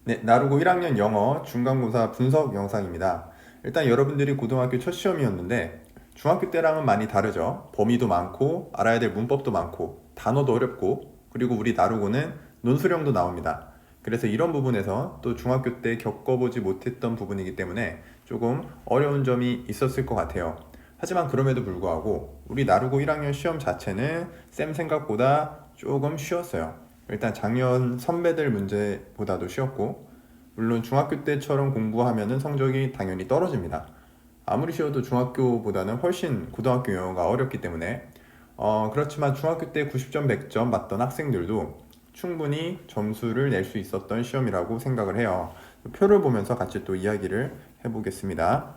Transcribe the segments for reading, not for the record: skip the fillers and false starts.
네, 나루고 1학년 영어 중간고사 분석 영상입니다. 일단 여러분들이 고등학교 첫 시험이었는데 중학교 때랑은 많이 다르죠. 범위도 많고 알아야 될 문법도 많고 단어도 어렵고 그리고 우리 나루고는 논술형도 나옵니다. 그래서 이런 부분에서 또 중학교 때 겪어보지 못했던 부분이기 때문에 조금 어려운 점이 있었을 것 같아요. 하지만 그럼에도 불구하고 우리 나루고 1학년 시험 자체는 쌤 생각보다 조금 쉬웠어요. 일단 작년 선배들 문제보다도 쉬웠고, 물론 중학교 때처럼 공부하면은 성적이 당연히 떨어집니다. 아무리 쉬워도 중학교보다는 훨씬 고등학교 영어가 어렵기 때문에 그렇지만 중학교 때 90점, 100점 맞던 학생들도 충분히 점수를 낼 수 있었던 시험이라고 생각을 해요. 표를 보면서 같이 또 이야기를 해보겠습니다.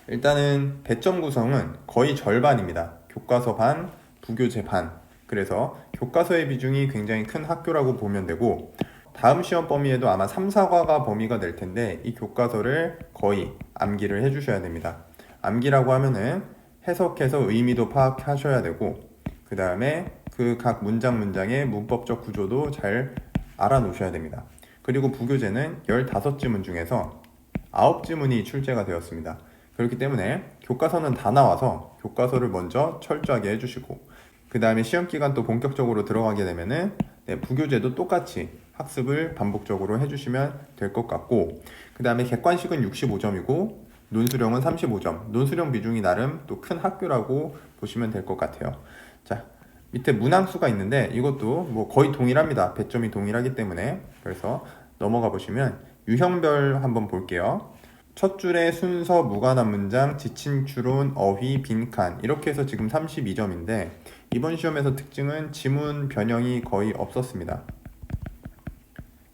일단은 배점 구성은 거의 절반입니다. 교과서 반, 부교재 반. 그래서 교과서의 비중이 굉장히 큰 학교라고 보면 되고, 다음 시험 범위에도 아마 3, 4과가 범위가 될 텐데 이 교과서를 거의 암기를 해주셔야 됩니다. 암기라고 하면은 해석해서 의미도 파악하셔야 되고, 그 다음에 그 각 문장의 문법적 구조도 잘 알아놓으셔야 됩니다. 그리고 부교재는 15지문 중에서 9지문이 출제가 되었습니다. 그렇기 때문에 교과서는 다 나와서 교과서를 먼저 철저하게 해주시고, 그 다음에 시험 기간 또 본격적으로 들어가게 되면은 부교재도 똑같이 학습을 반복적으로 해주시면 될 것 같고, 그 다음에 객관식은 65점이고 논술형은 35점. 논술형 비중이 나름 또 큰 학교라고 보시면 될 것 같아요. 자, 밑에 문항수가 있는데 이것도 뭐 거의 동일합니다. 배점이 동일하기 때문에. 그래서 넘어가 보시면 유형별 한번 볼게요. 첫 줄에 순서, 무관한 문장, 지친 추론, 어휘, 빈칸 이렇게 해서 지금 32점인데 이번 시험에서 특징은 지문 변형이 거의 없었습니다.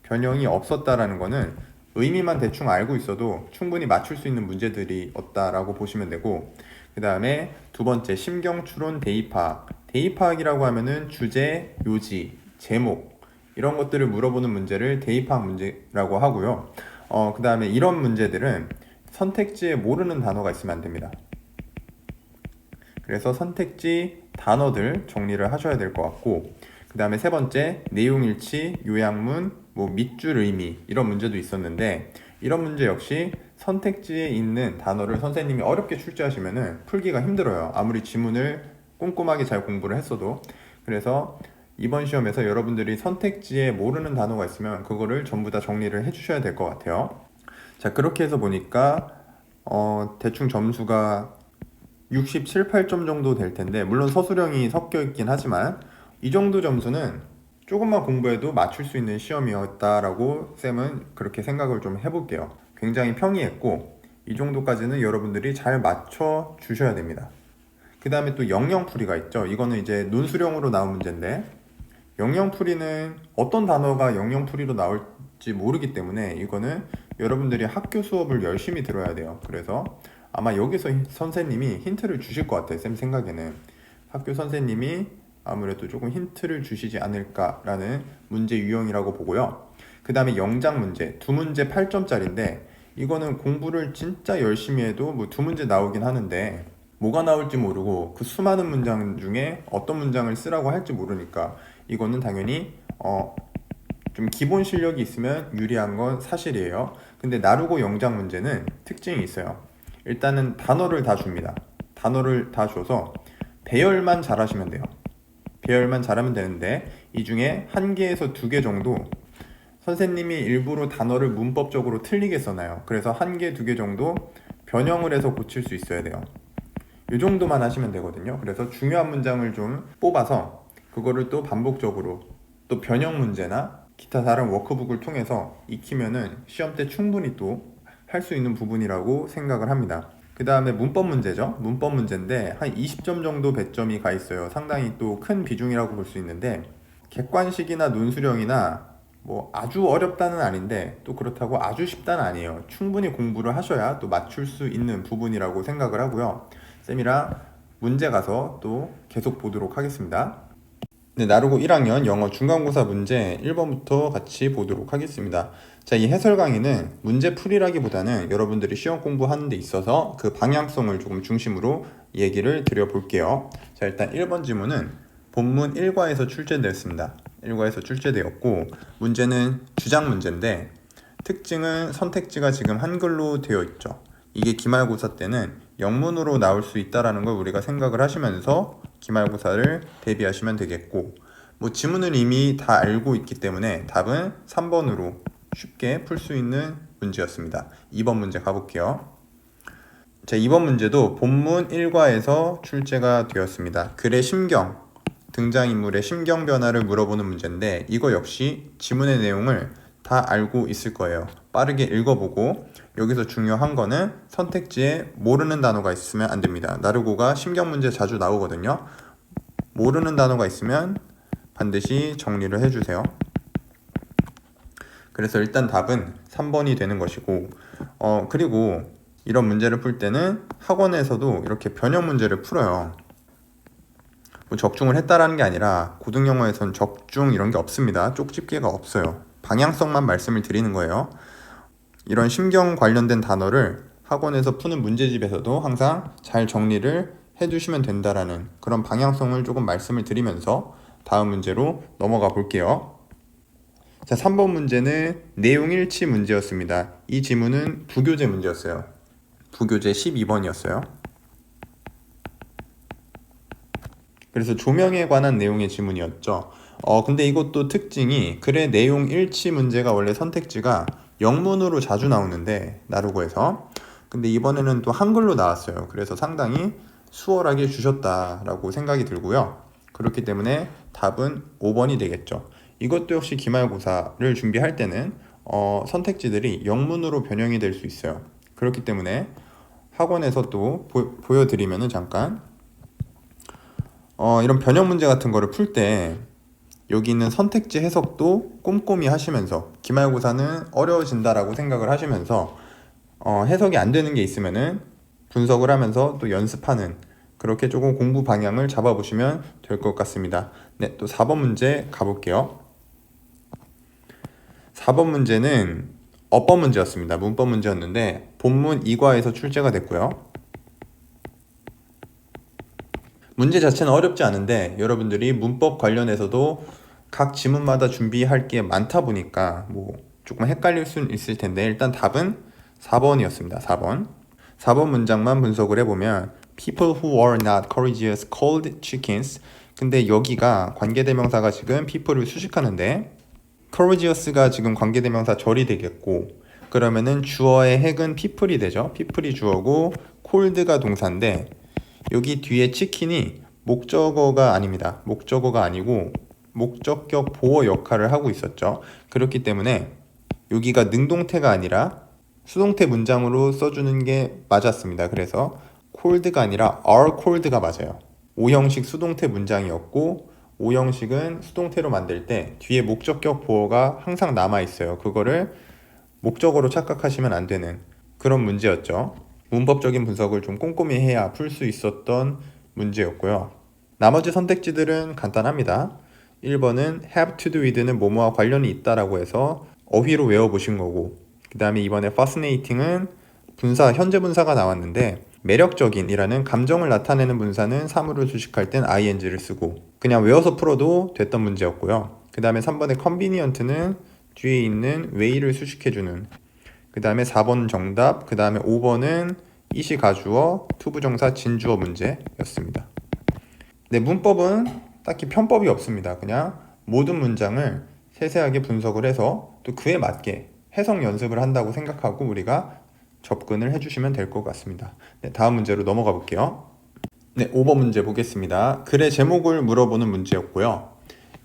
변형이 없었다라는 거는 의미만 대충 알고 있어도 충분히 맞출 수 있는 문제들이 없다라고 보시면 되고, 그 다음에 두 번째 심경 추론 대입 파악. 대입 파악이라고 하면은 주제, 요지, 제목 이런 것들을 물어보는 문제를 대입 파악 문제라고 하고요. 그 다음에 이런 문제들은 선택지에 모르는 단어가 있으면 안 됩니다. 그래서 선택지 단어들 정리를 하셔야 될 것 같고, 그 다음에 세 번째 내용일치, 요약문, 뭐 밑줄 의미 이런 문제도 있었는데 이런 문제 역시 선택지에 있는 단어를 선생님이 어렵게 출제하시면은 풀기가 힘들어요. 아무리 지문을 꼼꼼하게 잘 공부를 했어도. 그래서 이번 시험에서 여러분들이 선택지에 모르는 단어가 있으면 그거를 전부 다 정리를 해주셔야 될 것 같아요. 자, 그렇게 해서 보니까 대충 점수가 67, 8점 정도 될 텐데, 물론 서술형이 섞여 있긴 하지만 이 정도 점수는 조금만 공부해도 맞출 수 있는 시험이었다라고 쌤은 그렇게 생각을 좀 해볼게요. 굉장히 평이했고 이 정도까지는 여러분들이 잘 맞춰 주셔야 됩니다. 그 다음에 또 영영풀이가 있죠. 이거는 이제 논술형으로 나온 문제인데, 영영풀이는 어떤 단어가 영영풀이로 나올지 모르기 때문에 이거는 여러분들이 학교 수업을 열심히 들어야 돼요. 그래서 아마 여기서 선생님이 힌트를 주실 것 같아요. 쌤 생각에는 학교 선생님이 아무래도 조금 힌트를 주시지 않을까라는 문제 유형이라고 보고요. 그 다음에 영작 문제, 두 문제 8점짜리인데 이거는 공부를 진짜 열심히 해도 뭐 두 문제 나오긴 하는데 뭐가 나올지 모르고 그 수많은 문장 중에 어떤 문장을 쓰라고 할지 모르니까 이거는 당연히 좀 기본 실력이 있으면 유리한 건 사실이에요. 근데 나루고 영작 문제는 특징이 있어요. 일단은 단어를 다 줍니다. 단어를 다 줘서 배열만 잘하시면 돼요. 배열만 잘하면 되는데 이 중에 한 개에서 두 개 정도 선생님이 일부러 단어를 문법적으로 틀리게 써놔요. 그래서 한 개, 두 개 정도 변형을 해서 고칠 수 있어야 돼요. 이 정도만 하시면 되거든요. 그래서 중요한 문장을 좀 뽑아서 그거를 또 반복적으로 또 변형 문제나 기타 다른 워크북을 통해서 익히면은 시험 때 충분히 또 할 수 있는 부분이라고 생각을 합니다. 그 다음에 문법 문제죠. 문법 문제인데 한 20점 정도 배점이 가 있어요. 상당히 또 큰 비중이라고 볼 수 있는데 객관식이나 논술형이나 뭐 아주 어렵다는 아닌데 또 그렇다고 아주 쉽다는 아니에요. 충분히 공부를 하셔야 또 맞출 수 있는 부분이라고 생각을 하고요. 쌤이랑 문제 가서 또 계속 보도록 하겠습니다. 네, 나루고 1학년 영어 중간고사 문제 1번부터 같이 보도록 하겠습니다. 자, 이 해설 강의는 문제 풀이라기보다는 여러분들이 시험 공부하는 데 있어서 그 방향성을 조금 중심으로 얘기를 드려볼게요. 자, 일단 1번 지문은 본문 1과에서 출제되었습니다. 1과에서 출제되었고 문제는 주장 문제인데 특징은 선택지가 지금 한글로 되어 있죠. 이게 기말고사 때는 영문으로 나올 수 있다라는 걸 우리가 생각을 하시면서 기말고사를 대비하시면 되겠고, 뭐 지문을 이미 다 알고 있기 때문에 답은 3번으로 쉽게 풀 수 있는 문제였습니다. 2번 문제 가볼게요. 자, 2번 문제도 본문 1과에서 출제가 되었습니다. 글의 심경, 등장인물의 심경 변화를 물어보는 문제인데, 이거 역시 지문의 내용을 다 알고 있을 거예요. 빠르게 읽어보고, 여기서 중요한 거는 선택지에 모르는 단어가 있으면 안 됩니다. 나르고가 심경 문제 자주 나오거든요. 모르는 단어가 있으면 반드시 정리를 해주세요. 그래서 일단 답은 3번이 되는 것이고, 그리고 이런 문제를 풀 때는 학원에서도 이렇게 변형 문제를 풀어요. 뭐 적중을 했다라는 게 아니라 고등영어에선 적중 이런 게 없습니다. 쪽집게가 없어요. 방향성만 말씀을 드리는 거예요. 이런 심경 관련된 단어를 학원에서 푸는 문제집에서도 항상 잘 정리를 해주시면 된다라는 그런 방향성을 조금 말씀을 드리면서 다음 문제로 넘어가 볼게요. 자, 3번 문제는 내용 일치 문제였습니다. 이 지문은 부교재 문제였어요. 부교재 12번이었어요. 그래서 조명에 관한 내용의 지문이었죠. 근데 이것도 특징이 글의 내용 일치 문제가 원래 선택지가 영문으로 자주 나오는데, 나르고에서. 근데 이번에는 또 한글로 나왔어요. 그래서 상당히 수월하게 주셨다라고 생각이 들고요. 그렇기 때문에 답은 5번이 되겠죠. 이것도 역시 기말고사를 준비할 때는 선택지들이 영문으로 변형이 될 수 있어요. 그렇기 때문에 학원에서 또 보여드리면은 잠깐 이런 변형 문제 같은 거를 풀 때 여기 있는 선택지 해석도 꼼꼼히 하시면서, 기말고사는 어려워진다라고 생각을 하시면서 해석이 안 되는 게 있으면은 분석을 하면서 또 연습하는, 그렇게 조금 공부 방향을 잡아보시면 될 것 같습니다. 네, 또 4번 문제 가볼게요. 4번 문제는 어법 문제였습니다. 문법 문제였는데 본문 2과에서 출제가 됐고요. 문제 자체는 어렵지 않은데 여러분들이 문법 관련해서도 각 지문마다 준비할 게 많다 보니까 뭐 조금 헷갈릴 수는 있을 텐데, 일단 답은 4번이었습니다. 4번 문장만 분석을 해보면 People who are not courageous called chickens. 근데 여기가 관계대명사가 지금 people을 수식하는데 courageous가 지금 관계대명사 절이 되겠고, 그러면은 주어의 핵은 people이 되죠. people이 주어고 cold가 동사인데, 여기 뒤에 치킨이 목적어가 아닙니다. 목적어가 아니고 목적격 보어 역할을 하고 있었죠. 그렇기 때문에 여기가 능동태가 아니라 수동태 문장으로 써주는 게 맞았습니다. 그래서 cold가 아니라 are cold가 맞아요. 5형식 수동태 문장이었고, 5형식은 수동태로 만들 때 뒤에 목적격 보어가 항상 남아있어요. 그거를 목적어로 착각하시면 안 되는 그런 문제였죠. 문법적인 분석을 좀 꼼꼼히 해야 풀 수 있었던 문제였고요. 나머지 선택지들은 간단합니다. 1번은 have to do with는 뭐뭐와 관련이 있다라고 해서 어휘로 외워보신 거고, 그 다음에 이번에 fascinating은 분사, 현재 분사가 나왔는데 매력적인이라는 감정을 나타내는 분사는 사물을 수식할 땐 ing를 쓰고 그냥 외워서 풀어도 됐던 문제였고요. 그 다음에 3번의 convenient는 뒤에 있는 way를 수식해주는, 그 다음에 4번 정답, 그 다음에 5번은 이시 가주어, 투부정사 진주어 문제였습니다. 네, 문법은 딱히 편법이 없습니다. 그냥 모든 문장을 세세하게 분석을 해서 또 그에 맞게 해석 연습을 한다고 생각하고 우리가 접근을 해주시면 될 것 같습니다. 네, 다음 문제로 넘어가 볼게요. 네, 5번 문제 보겠습니다. 글의 제목을 물어보는 문제였고요.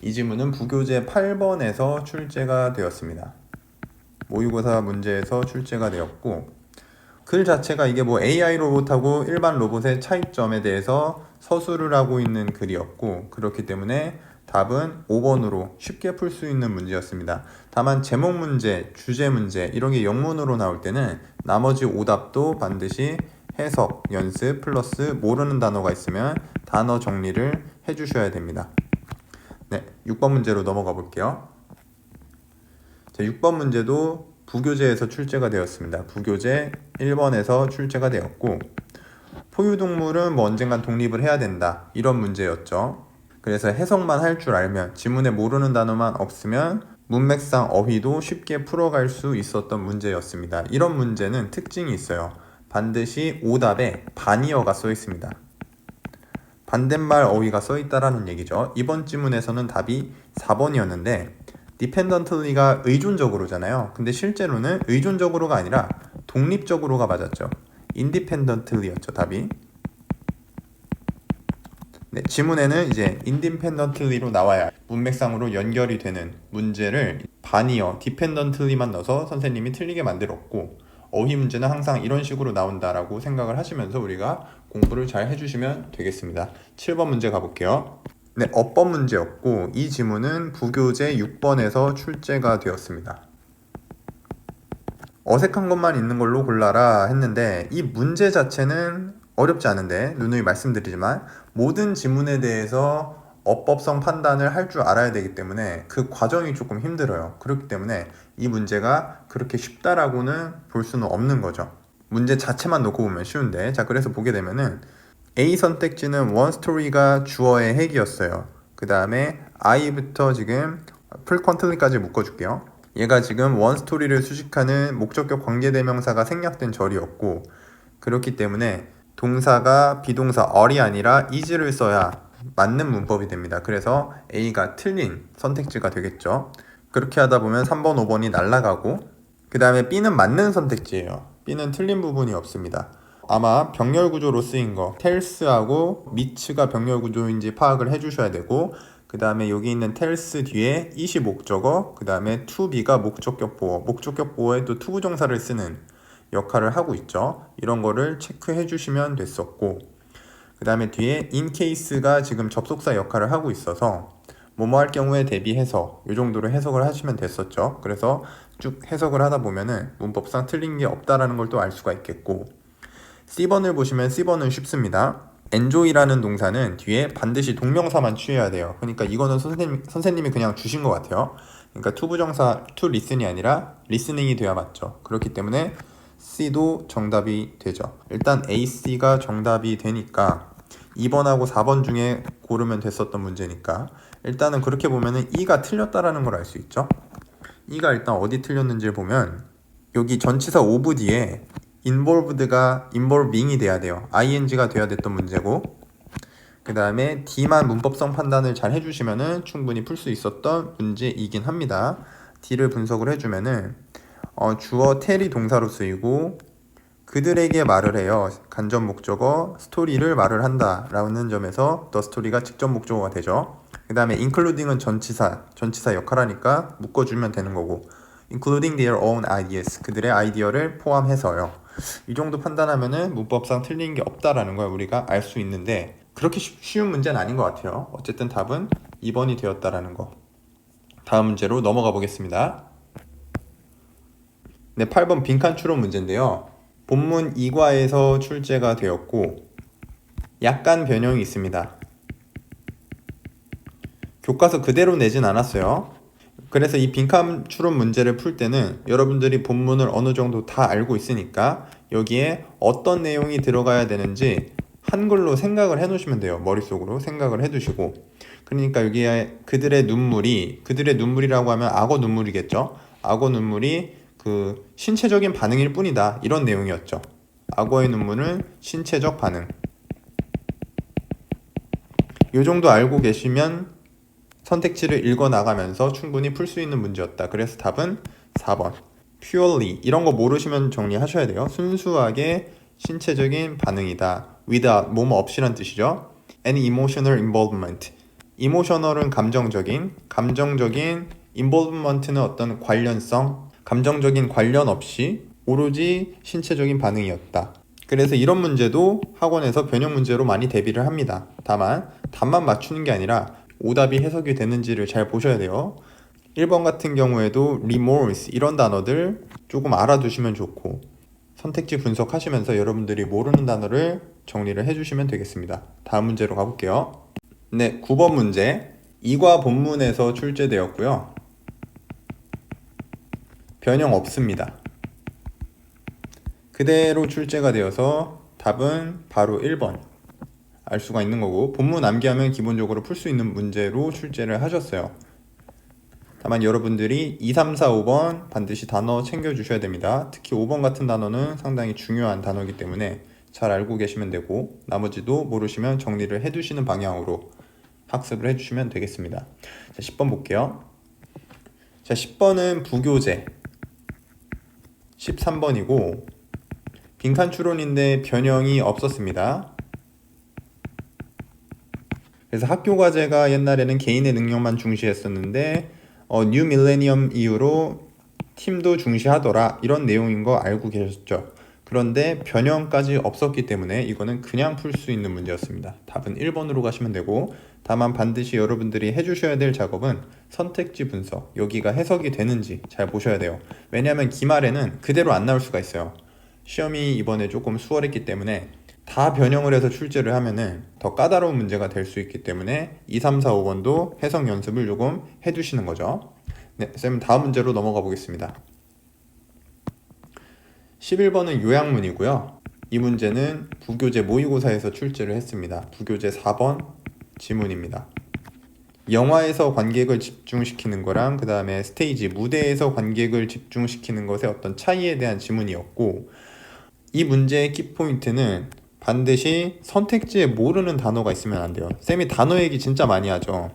이 질문은 부교재 8번에서 출제가 되었습니다. 모의고사 문제에서 출제가 되었고, 글 자체가 이게 뭐 AI 로봇하고 일반 로봇의 차이점에 대해서 서술을 하고 있는 글이었고, 그렇기 때문에 답은 5번으로 쉽게 풀 수 있는 문제였습니다. 다만 제목 문제, 주제 문제 이런 게 영문으로 나올 때는 나머지 오답도 반드시 해석, 연습 플러스 모르는 단어가 있으면 단어 정리를 해주셔야 됩니다. 네, 6번 문제로 넘어가 볼게요. 자, 6번 문제도 부교재에서 출제가 되었습니다. 부교재 1번에서 출제가 되었고, 포유동물은 뭐 언젠간 독립을 해야 된다, 이런 문제였죠. 그래서 해석만 할 줄 알면, 지문에 모르는 단어만 없으면 문맥상 어휘도 쉽게 풀어갈 수 있었던 문제였습니다. 이런 문제는 특징이 있어요. 반드시 오답에 반이어가 써 있습니다. 반대말 어휘가 써 있다라는 얘기죠. 이번 지문에서는 답이 4번이었는데 dependently가 의존적으로잖아요. 근데 실제로는 의존적으로가 아니라 독립적으로가 맞았죠. independently였죠, 답이. 네, 지문에는 이제 independently로 나와야 문맥상으로 연결이 되는 문제를 반이어 dependently만 넣어서 선생님이 틀리게 만들었고, 어휘 문제는 항상 이런 식으로 나온다라고 생각을 하시면서 우리가 공부를 잘 해주시면 되겠습니다. 7번 문제 가볼게요. 네, 어법 문제였고 이 지문은 부교재 6번에서 출제가 되었습니다. 어색한 것만 있는 걸로 골라라 했는데 이 문제 자체는 어렵지 않은데 누누이 말씀드리지만 모든 지문에 대해서 어법성 판단을 할 줄 알아야 되기 때문에 그 과정이 조금 힘들어요. 그렇기 때문에 이 문제가 그렇게 쉽다라고는 볼 수는 없는 거죠. 문제 자체만 놓고 보면 쉬운데, 자, 그래서 보게 되면은 A 선택지는 원스토리가 주어의 핵이었어요. 그 다음에 I부터 지금 풀컨트리까지 묶어줄게요. 얘가 지금 원스토리를 수식하는 목적격 관계대명사가 생략된 절이었고, 그렇기 때문에 동사가 비동사 are이 아니라 is를 써야 맞는 문법이 됩니다. 그래서 A가 틀린 선택지가 되겠죠. 그렇게 하다 보면 3번, 5번이 날아가고, 그 다음에 B는 맞는 선택지예요. B는 틀린 부분이 없습니다. 아마 병렬 구조로 쓰인 거 tells하고 meets가 병렬 구조인지 파악을 해주셔야 되고, 그 다음에 여기 있는 tells 뒤에 it이 목적어, 그 다음에 to be가 목적격 보어, 목적격 보어에 또 투부정사를 쓰는 역할을 하고 있죠. 이런 거를 체크해 주시면 됐었고, 그 다음에 뒤에 in case가 지금 접속사 역할을 하고 있어서 뭐뭐 할 경우에 대비해서 이 정도로 해석을 하시면 됐었죠. 그래서 쭉 해석을 하다 보면은 문법상 틀린 게 없다라는 걸 또 알 수가 있겠고, C번을 보시면 C번은 쉽습니다. enjoy라는 동사는 뒤에 반드시 동명사만 취해야 돼요. 그러니까 이거는 선생님이 그냥 주신 것 같아요. 그러니까 투부정사 to listen이 아니라 listening이 돼야 맞죠. 그렇기 때문에 C도 정답이 되죠. 일단 A, C가 정답이 되니까 2번하고 4번 중에 고르면 됐었던 문제니까 일단은 그렇게 보면은 E가 틀렸다라는 걸 알 수 있죠. E가 일단 어디 틀렸는지를 보면 여기 전치사 of 뒤에 involved가 involving이 돼야 돼요. ing가 돼야 됐던 문제고, 그 다음에 D만 문법성 판단을 잘 해주시면은 충분히 풀 수 있었던 문제이긴 합니다. D를 분석을 해주면은 주어 tell이 동사로 쓰이고 그들에게 말을 해요. 간접 목적어 스토리를 말을 한다 라는 점에서 the story가 직접 목적어가 되죠. 그 다음에 including은 전치사 역할하니까 묶어주면 되는 거고, including their own ideas, 그들의 아이디어를 포함해서요. 이 정도 판단하면은 문법상 틀린 게 없다라는 걸 우리가 알 수 있는데 그렇게 쉬운 문제는 아닌 것 같아요. 어쨌든 답은 2번이 되었다라는 거. 다음 문제로 넘어가 보겠습니다. 네, 8번 빈칸 추론 문제인데요. 본문 2과에서 출제가 되었고 약간 변형이 있습니다. 교과서 그대로 내진 않았어요. 그래서 이 빈칸 추론 문제를 풀 때는 여러분들이 본문을 어느 정도 다 알고 있으니까 여기에 어떤 내용이 들어가야 되는지 한글로 생각을 해 놓으시면 돼요. 머릿속으로 생각을 해 두시고, 그러니까 여기에 그들의 눈물이라고 하면 악어 눈물이겠죠. 악어 눈물이 그 신체적인 반응일 뿐이다, 이런 내용이었죠. 악어의 눈물은 신체적 반응. 이 정도 알고 계시면 선택지를 읽어 나가면서 충분히 풀 수 있는 문제였다. 그래서 답은 4번. purely 이런 거 모르시면 정리하셔야 돼요. 순수하게 신체적인 반응이다. without 뭐뭐 없이란 뜻이죠. any emotional involvement. emotional은 감정적인 involvement는 어떤 관련성, 감정적인 관련 없이 오로지 신체적인 반응이었다. 그래서 이런 문제도 학원에서 변형 문제로 많이 대비를 합니다. 다만 답만 맞추는 게 아니라 오답이 해석이 되는지를 잘 보셔야 돼요. 1번 같은 경우에도 remorse 이런 단어들 조금 알아두시면 좋고, 선택지 분석하시면서 여러분들이 모르는 단어를 정리를 해주시면 되겠습니다. 다음 문제로 가볼게요. 네, 9번 문제. 2과 본문에서 출제되었고요. 변형 없습니다. 그대로 출제가 되어서 답은 바로 1번. 알 수가 있는 거고, 본문 암기하면 기본적으로 풀 수 있는 문제로 출제를 하셨어요. 다만 여러분들이 2, 3, 4, 5번 반드시 단어 챙겨주셔야 됩니다. 특히 5번 같은 단어는 상당히 중요한 단어이기 때문에 잘 알고 계시면 되고 나머지도 모르시면 정리를 해두시는 방향으로 학습을 해주시면 되겠습니다. 자, 10번 볼게요. 자, 10번은 부교재, 13번이고 빈칸 추론인데 변형이 없었습니다. 그래서 학교 과제가 옛날에는 개인의 능력만 중시했었는데 뉴 밀레니엄 이후로 팀도 중시하더라 이런 내용인 거 알고 계셨죠? 그런데 변형까지 없었기 때문에 이거는 그냥 풀 수 있는 문제였습니다. 답은 1번으로 가시면 되고 다만 반드시 여러분들이 해주셔야 될 작업은 선택지 분석, 여기가 해석이 되는지 잘 보셔야 돼요. 왜냐하면 기말에는 그대로 안 나올 수가 있어요. 시험이 이번에 조금 수월했기 때문에 다 변형을 해서 출제를 하면은 더 까다로운 문제가 될 수 있기 때문에 2, 3, 4, 5번도 해석 연습을 조금 해두시는 거죠. 네, 쌤 다음 문제로 넘어가 보겠습니다. 11번은 요약문이고요. 이 문제는 부교재 모의고사에서 출제를 했습니다. 부교재 4번 지문입니다. 영화에서 관객을 집중시키는 거랑 그 다음에 스테이지, 무대에서 관객을 집중시키는 것의 어떤 차이에 대한 지문이었고 이 문제의 키포인트는 반드시 선택지에 모르는 단어가 있으면 안 돼요. 쌤이 단어 얘기 진짜 많이 하죠.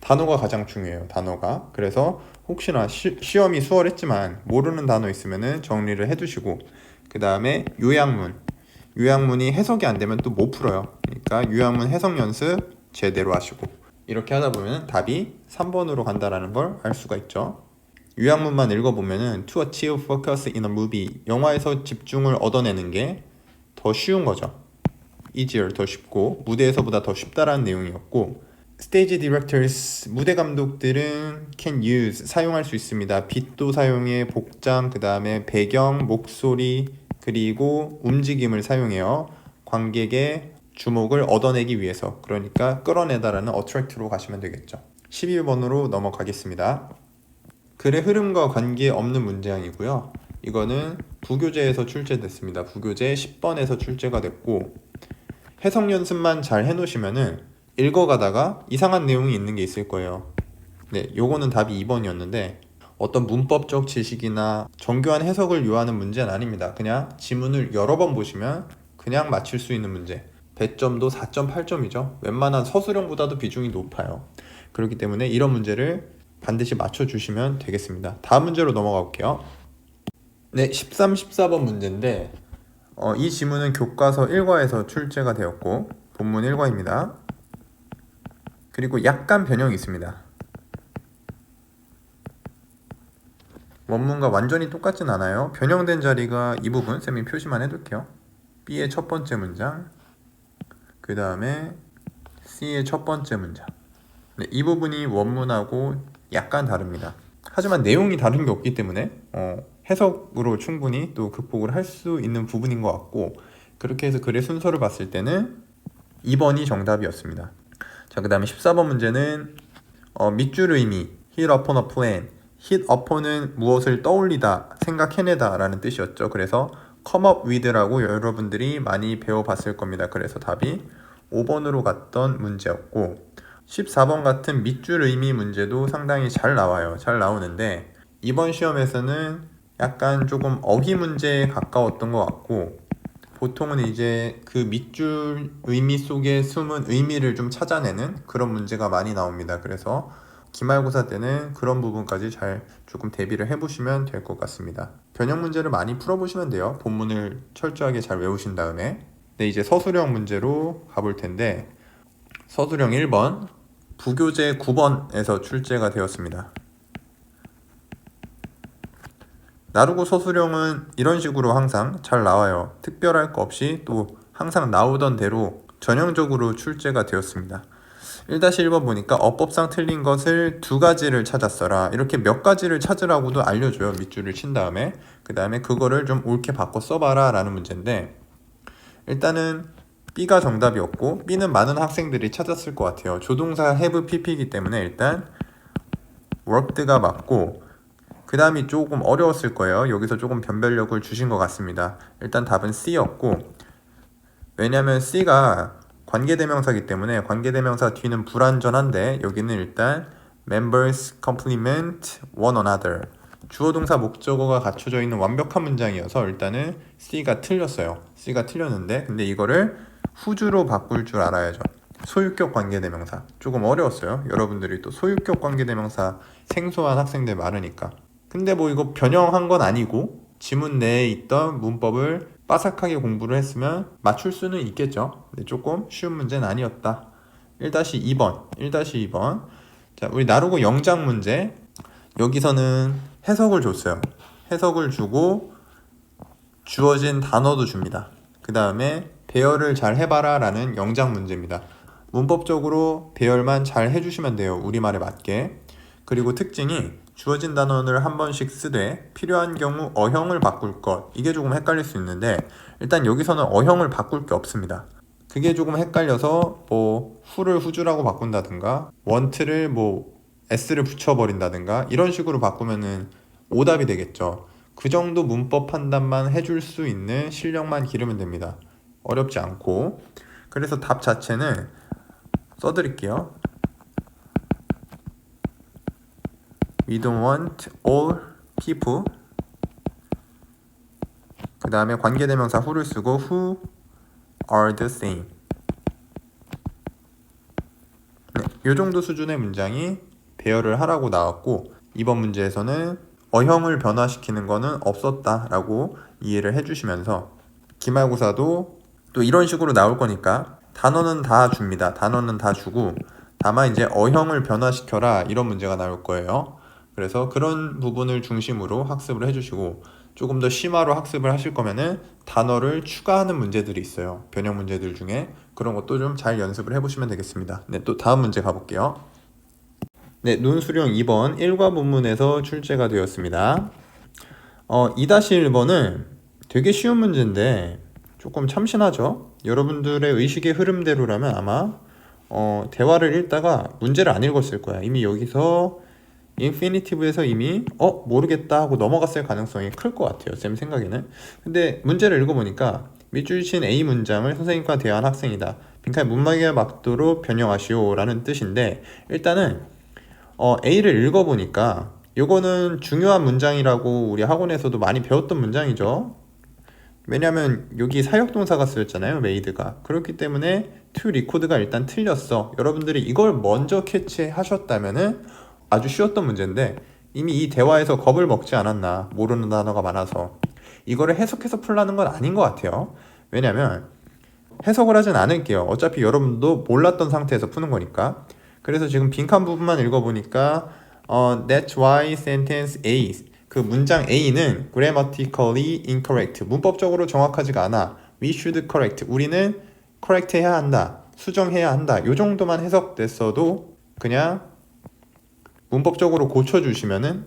단어가 가장 중요해요. 단어가. 그래서 혹시나 시험이 수월했지만 모르는 단어 있으면 정리를 해두시고 그 다음에 요약문이 해석이 안 되면 또 못 풀어요. 그러니까 요약문 해석 연습 제대로 하시고 이렇게 하다 보면 답이 3번으로 간다라는 걸 알 수가 있죠. 요약문만 읽어보면은 To achieve focus in a movie, 영화에서 집중을 얻어내는 게 더 쉬운 거죠. easier, 더 쉽고 무대에서보다 더 쉽다라는 내용이었고 Stage directors, 무대 감독들은 can use, 사용할 수 있습니다. 빛도 사용해, 복장, 그 다음에 배경, 목소리, 그리고 움직임을 사용해요. 관객의 주목을 얻어내기 위해서, 그러니까 끌어내다라는 attract로 가시면 되겠죠. 12번으로 넘어가겠습니다. 글의 흐름과 관계없는 문장이고요. 이거는 부교재에서 출제됐습니다. 부교재 10번에서 출제가 됐고 해석 연습만 잘 해놓으시면은 읽어가다가 이상한 내용이 있는 게 있을 거예요. 네, 요거는 답이 2번이었는데 어떤 문법적 지식이나 정교한 해석을 요하는 문제는 아닙니다. 그냥 지문을 여러 번 보시면 그냥 맞힐 수 있는 문제. 배점도 4.8점이죠. 웬만한 서술형보다도 비중이 높아요. 그렇기 때문에 이런 문제를 반드시 맞춰주시면 되겠습니다. 다음 문제로 넘어가 볼게요. 네, 13, 14번 문제인데 이 지문은 교과서 1과에서 출제가 되었고 본문 1과입니다. 그리고 약간 변형이 있습니다. 원문과 완전히 똑같진 않아요. 변형된 자리가 이 부분 쌤이 표시만 해둘게요. B의 첫 번째 문장, 그 다음에 C의 첫 번째 문장. 네, 이 부분이 원문하고 약간 다릅니다. 하지만 내용이 다른 게 없기 때문에 해석으로 충분히 또 극복을 할 수 있는 부분인 것 같고 그렇게 해서 글의 순서를 봤을 때는 2번이 정답이었습니다. 자, 그 다음에 14번 문제는 밑줄 의미 hit upon a plan, hit upon은 무엇을 떠올리다, 생각해내다 라는 뜻이었죠. 그래서 come up with라고 여러분들이 많이 배워봤을 겁니다. 그래서 답이 5번으로 갔던 문제였고 14번 같은 밑줄 의미 문제도 상당히 잘 나와요. 잘 나오는데 이번 시험에서는 약간 조금 어휘 문제에 가까웠던 것 같고 보통은 이제 그 밑줄 의미 속에 숨은 의미를 좀 찾아내는 그런 문제가 많이 나옵니다. 그래서 기말고사 때는 그런 부분까지 잘 조금 대비를 해보시면 될 것 같습니다. 변형 문제를 많이 풀어보시면 돼요. 본문을 철저하게 잘 외우신 다음에. 네, 이제 서술형 문제로 가볼 텐데 서술형 1번 부교재 9번에서 출제가 되었습니다. 나르고 서술형은 이런 식으로 항상 잘 나와요. 특별할 거 없이 또 항상 나오던 대로 전형적으로 출제가 되었습니다. 1-1번 보니까 어법상 틀린 것을 2가지를 찾았어라. 이렇게 몇 가지를 찾으라고도 알려줘요. 밑줄을 친 다음에 그 다음에 그거를 좀 옳게 바꿔 써봐라 라는 문제인데 일단은 B가 정답이었고 B는 많은 학생들이 찾았을 것 같아요. 조동사 have pp이기 때문에 일단 worked가 맞고 그 다음이 조금 어려웠을 거예요. 여기서 조금 변별력을 주신 것 같습니다. 일단 답은 C였고 왜냐면 C가 관계대명사이기 때문에 관계대명사 뒤는 불완전한데 여기는 일단 members complement one another. 주어 동사 목적어가 갖춰져 있는 완벽한 문장이어서 일단은 C가 틀렸어요. C가 틀렸는데 근데 이거를 후주로 바꿀 줄 알아야죠. 소유격 관계대명사. 조금 어려웠어요. 여러분들이 또 소유격 관계대명사 생소한 학생들 많으니까. 근데 뭐 이거 변형한 건 아니고 지문 내에 있던 문법을 빠삭하게 공부를 했으면 맞출 수는 있겠죠. 근데 조금 쉬운 문제는 아니었다. 1-2번. 자, 우리 나루고 영작 문제. 여기서는 해석을 줬어요. 해석을 주고 주어진 단어도 줍니다. 그 다음에 배열을 잘 해봐라 라는 영작 문제입니다. 문법적으로 배열만 잘 해주시면 돼요. 우리말에 맞게. 그리고 특징이 주어진 단어를 한 번씩 쓰되 필요한 경우 어형을 바꿀 것. 이게 조금 헷갈릴 수 있는데 일단 여기서는 어형을 바꿀 게 없습니다. 그게 조금 헷갈려서 뭐 who를 who주라고 바꾼다든가 want를 뭐 s를 붙여버린다든가 이런 식으로 바꾸면은 오답이 되겠죠. 그 정도 문법 판단만 해줄 수 있는 실력만 기르면 됩니다. 어렵지 않고. 그래서 답 자체는 써드릴게요. We don't want all people. 그 다음에 관계대명사 who를 쓰고 who are the same. 네, 이 정도 수준의 문장이 배열을 하라고 나왔고 이번 문제에서는 어형을 변화시키는 거는 없었다라고 이해를 해주시면서 기말고사도 또 이런 식으로 나올 거니까 단어는 다 줍니다. 단어는 다 주고 다만 이제 어형을 변화시켜라 이런 문제가 나올 거예요. 그래서 그런 부분을 중심으로 학습을 해주시고 조금 더 심화로 학습을 하실 거면은 단어를 추가하는 문제들이 있어요. 변형 문제들 중에 그런 것도 좀 잘 연습을 해보시면 되겠습니다. 네, 또 다음 문제 가볼게요. 네, 논수령 2번 1과 본문에서 출제가 되었습니다. 2-1번은 되게 쉬운 문제인데 조금 참신하죠? 여러분들의 의식의 흐름대로라면 아마 대화를 읽다가 문제를 안 읽었을 거야. 이미 여기서 인피니티브에서 이미 모르겠다 하고 넘어갔을 가능성이 클 것 같아요. 쌤 생각에는. 근데 문제를 읽어보니까 밑줄 친 A 문장을 선생님과 대화한 학생이다. 빈칸에 문막에 맞도록 변형하시오 라는 뜻인데 일단은 A를 읽어보니까 요거는 중요한 문장이라고 우리 학원에서도 많이 배웠던 문장이죠. 왜냐면 여기 사역동사가 쓰였잖아요. made가. 그렇기 때문에 to record가 일단 틀렸어. 여러분들이 이걸 먼저 캐치하셨다면은 아주 쉬웠던 문제인데 이미 이 대화에서 겁을 먹지 않았나. 모르는 단어가 많아서. 이거를 해석해서 풀라는 건 아닌 것 같아요. 왜냐면 해석을 하진 않을게요. 어차피 여러분도 몰랐던 상태에서 푸는 거니까. 그래서 지금 빈칸 부분만 읽어보니까 That's why sentence A 그 문장 A는 grammatically incorrect 문법적으로 정확하지가 않아. We should correct 우리는 correct 해야 한다. 수정해야 한다. 요 정도만 해석됐어도 그냥 문법적으로 고쳐주시면은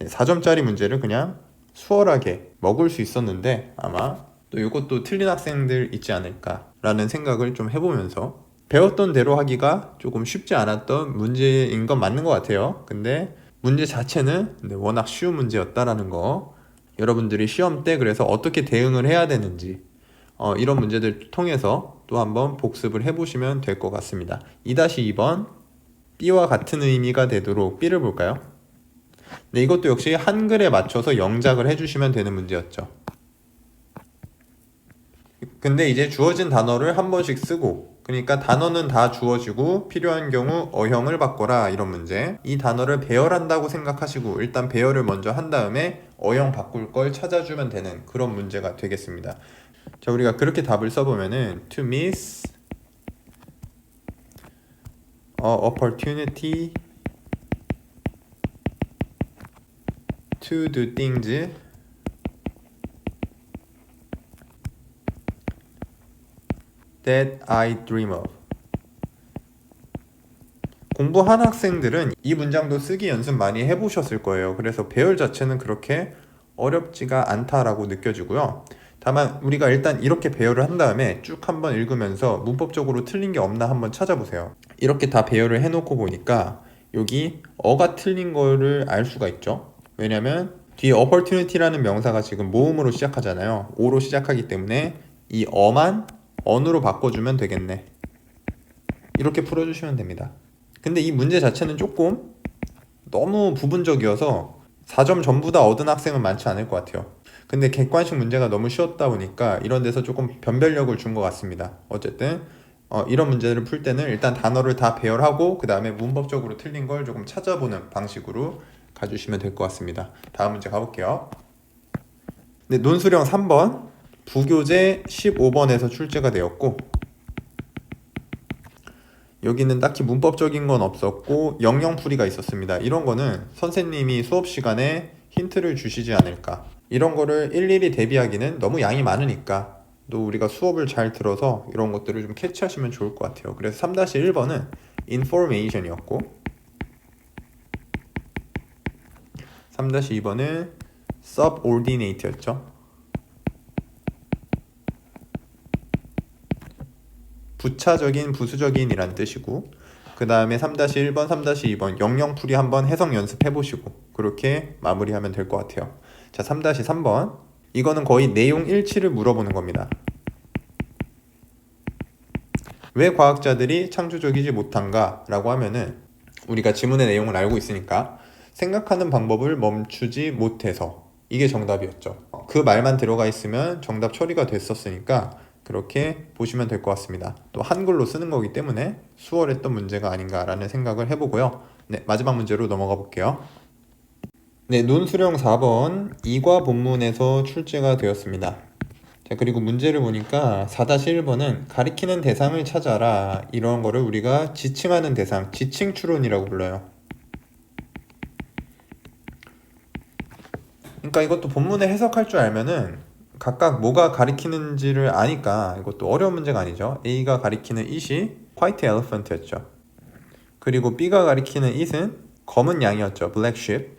4점짜리 문제를 그냥 수월하게 먹을 수 있었는데 아마 또 이것도 틀린 학생들 있지 않을까 라는 생각을 좀 해보면서 배웠던 대로 하기가 조금 쉽지 않았던 문제인 건 맞는 것 같아요. 근데 문제 자체는 워낙 쉬운 문제였다라는 거 여러분들이 시험 때 그래서 어떻게 대응을 해야 되는지 이런 문제들 통해서 또 한번 복습을 해보시면 될 것 같습니다. 2-2번 B와 같은 의미가 되도록 B를 볼까요? 네, 이것도 역시 한글에 맞춰서 영작을 해주시면 되는 문제였죠. 근데 이제 주어진 단어를 한 번씩 쓰고 그러니까 단어는 다 주어지고 필요한 경우 어형을 바꿔라 이런 문제. 이 단어를 배열한다고 생각하시고 일단 배열을 먼저 한 다음에 어형 바꿀 걸 찾아주면 되는 그런 문제가 되겠습니다. 자, 우리가 그렇게 답을 써보면은 to miss opportunity to do things that I dream of. 공부한 학생들은 이 문장도 쓰기 연습 많이 해보셨을 거예요. 그래서 배열 자체는 그렇게 어렵지가 않다라고 느껴지고요. 다만 우리가 일단 이렇게 배열을 한 다음에 쭉 한번 읽으면서 문법적으로 틀린 게 없나 한번 찾아보세요. 이렇게 다 배열을 해놓고 보니까 여기 어가 틀린 거를 알 수가 있죠. 왜냐면 뒤에 opportunity라는 명사가 지금 모음으로 시작하잖아요. o로 시작하기 때문에 이 어만 on으로 바꿔주면 되겠네. 이렇게 풀어주시면 됩니다. 근데 이 문제 자체는 조금 너무 부분적이어서 4점 전부 다 얻은 학생은 많지 않을 것 같아요. 근데 객관식 문제가 너무 쉬웠다 보니까 이런 데서 조금 변별력을 준 것 같습니다. 어쨌든 이런 문제를 풀 때는 일단 단어를 다 배열하고 그 다음에 문법적으로 틀린 걸 조금 찾아보는 방식으로 가주시면 될 것 같습니다. 다음 문제 가볼게요. 네, 논술형 3번 부교재 15번에서 출제가 되었고, 여기는 딱히 문법적인 건 없었고 영영풀이가 있었습니다. 이런 거는 선생님이 수업 시간에 힌트를 주시지 않을까. 이런 거를 일일이 대비하기는 너무 양이 많으니까 또 우리가 수업을 잘 들어서 이런 것들을 좀 캐치하시면 좋을 것 같아요. 그래서 3-1번은 information이었고, 3-2번은 subordinate였죠. 부차적인, 부수적인 이란 뜻이고, 그 다음에 3-1번, 3-2번 영영풀이 한번 해석 연습해 보시고 그렇게 마무리하면 될 것 같아요. 자, 3-3번 이거는 거의 내용 일치를 물어보는 겁니다. 왜 과학자들이 창조적이지 못한가? 라고 하면은 우리가 지문의 내용을 알고 있으니까 생각하는 방법을 멈추지 못해서, 이게 정답이었죠. 그 말만 들어가 있으면 정답 처리가 됐었으니까 그렇게 보시면 될 것 같습니다. 또 한글로 쓰는 거기 때문에 수월했던 문제가 아닌가라는 생각을 해보고요. 네, 마지막 문제로 넘어가 볼게요. 네, 논술형 4번 이과 본문에서 출제가 되었습니다. 자, 그리고 문제를 보니까 4-1번은 가리키는 대상을 찾아라, 이런 거를 우리가 지칭하는 대상, 지칭 추론이라고 불러요. 그러니까 이것도 본문에 해석할 줄 알면은 각각 뭐가 가리키는지를 아니까 이것도 어려운 문제가 아니죠. A가 가리키는 it이 white elephant였죠. 그리고 B가 가리키는 it은 검은 양이었죠. black sheep.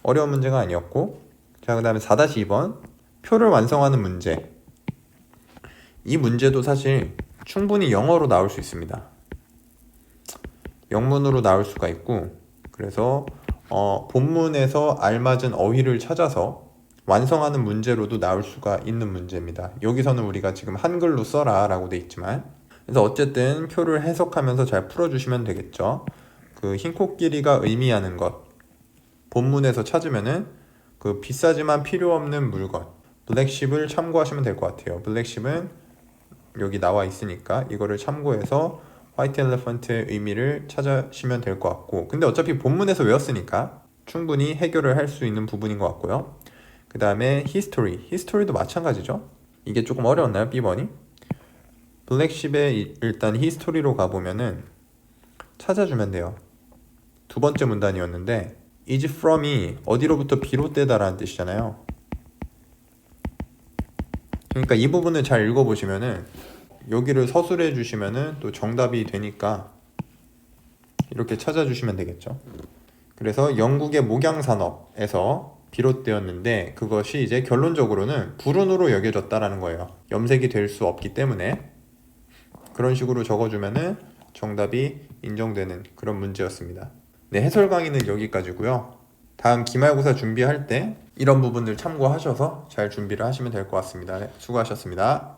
어려운 문제가 아니었고, 자, 그 다음에 4-2번 표를 완성하는 문제. 이 문제도 사실 충분히 영어로 나올 수 있습니다. 영문으로 나올 수가 있고, 그래서 본문에서 알맞은 어휘를 찾아서 완성하는 문제로도 나올 수가 있는 문제입니다. 여기서는 우리가 지금 한글로 써라 라고 돼 있지만, 그래서 어쨌든 표를 해석하면서 잘 풀어주시면 되겠죠. 그 흰 코끼리가 의미하는 것, 본문에서 찾으면은 그 비싸지만 필요 없는 물건, 블랙십을 참고하시면 될 것 같아요. 블랙십은 여기 나와 있으니까 이거를 참고해서 화이트 엘레펀트의 의미를 찾으시면 될 것 같고, 근데 어차피 본문에서 외웠으니까 충분히 해결을 할 수 있는 부분인 것 같고요. 그 다음에 히스토리도 마찬가지죠. 이게 조금 어려웠나요? B번이? 블랙십의 일단 히스토리로 가보면은 찾아주면 돼요. 두 번째 문단이었는데 is from이 어디로부터 비롯되다 라는 뜻이잖아요. 그러니까 이 부분을 잘 읽어보시면은 여기를 서술해 주시면은 또 정답이 되니까 이렇게 찾아주시면 되겠죠. 그래서 영국의 목양산업에서 비롯되었는데 그것이 이제 결론적으로는 불운으로 여겨졌다라는 거예요. 염색이 될 수 없기 때문에. 그런 식으로 적어주면은 정답이 인정되는 그런 문제였습니다. 네, 해설 강의는 여기까지고요. 다음 기말고사 준비할 때 이런 부분들 참고하셔서 잘 준비를 하시면 될 것 같습니다. 네, 수고하셨습니다.